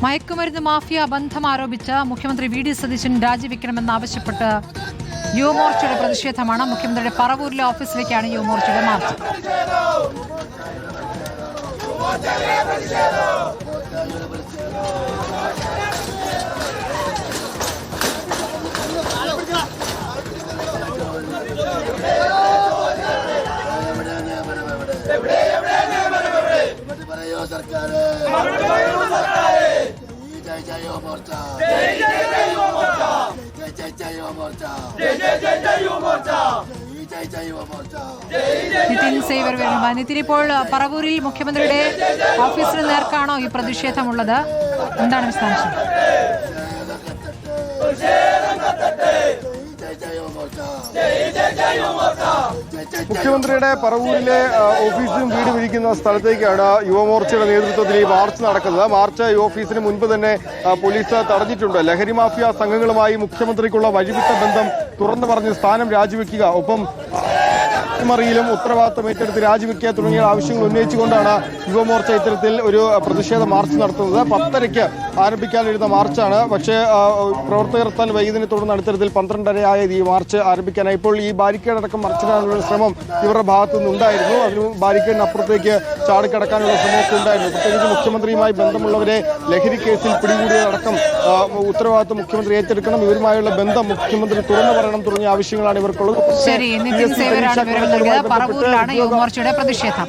മയക്കുമരുന്ന് മാഫിയ ബന്ധം ആരോപിച്ച് മുഖ്യമന്ത്രി വി.ഡി. സതീശൻ രാജിവെക്കണമെന്നാവശ്യപ്പെട്ട് യുവമോർച്ചയുടെ പ്രതിഷേധമാണ്. മുഖ്യമന്ത്രിയുടെ പറവൂരിലെ ഓഫീസിലേക്കാണ് യുവമോർച്ചയുടെ മാർച്ച്. നിതിൻ, ഇപ്പോൾ പറവൂരിൽ മുഖ്യമന്ത്രിയുടെ ഓഫീസിന് നേർക്കാണോ ഈ പ്രതിഷേധമുള്ളത്? എന്താണ് വിശദാംശം? മുഖ്യമന്ത്രിയുടെ പറവൂരിലെ ഓഫീസും വീടും ഇരിക്കുന്ന സ്ഥലത്തേക്കാണ് യുവമോർച്ചയുടെ നേതൃത്വത്തിൽ ഈ മാർച്ച് നടക്കുന്നത്. മാർച്ച് ഈ ഓഫീസിന് മുൻപ് തന്നെ പോലീസ് തടഞ്ഞിട്ടുണ്ട്. ലഹരി മാഫിയ സംഘങ്ങളുമായി മുഖ്യമന്ത്രിക്കുള്ള വഴിവിട്ട ബന്ധം തുറന്നു പറഞ്ഞ് സ്ഥാനം രാജിവെക്കുക, ഒപ്പം മറിയിലും ഉത്തരവാദിത്തം ഏറ്റെടുത്ത് രാജിവെക്കുക തുടങ്ങിയ ആവശ്യങ്ങൾ ഉന്നയിച്ചുകൊണ്ടാണ് യുവമോർച്ച ഇത്തരത്തിൽ ഒരു പ്രതിഷേധ മാർച്ച് നടത്തുന്നത്. 10:30 ആരംഭിക്കാനിരുന്ന മാർച്ചാണ്. പക്ഷേ പ്രവർത്തകർ എത്താൻ വൈകുന്നതിനെ തുടർന്ന് ഇത്തരത്തിൽ 12:30 ഈ മാർച്ച് ആരംഭിക്കാനായി. ഇപ്പോൾ ഈ ബാരിക്കേഡ് അടക്കം മറിച്ചിടാനുള്ള ശ്രമം ഇവരുടെ ഭാഗത്തു നിന്നുണ്ടായിരുന്നു. അതിന് ബാരിക്കേഡിനപ്പുറത്തേക്ക് ചാടിക്കടക്കാനുള്ള ശ്രമമൊക്കെ ഉണ്ടായിരുന്നു. പ്രത്യേകിച്ച് മുഖ്യമന്ത്രിയുമായി ബന്ധമുള്ളവരെ ലഹരി കേസിൽ പിടികൂടിയതടക്കം ഉത്തരവാദിത്തം മുഖ്യമന്ത്രി ഏറ്റെടുക്കണം, ഇവരുമായുള്ള ബന്ധം മുഖ്യമന്ത്രി തുറന്നു പറയണം തുടങ്ങിയ ആവശ്യങ്ങളാണ് ഇവർക്കുള്ളത്. പറവൂരിലാണ് യുവമോർച്ചയുടെ പ്രതിഷേധം.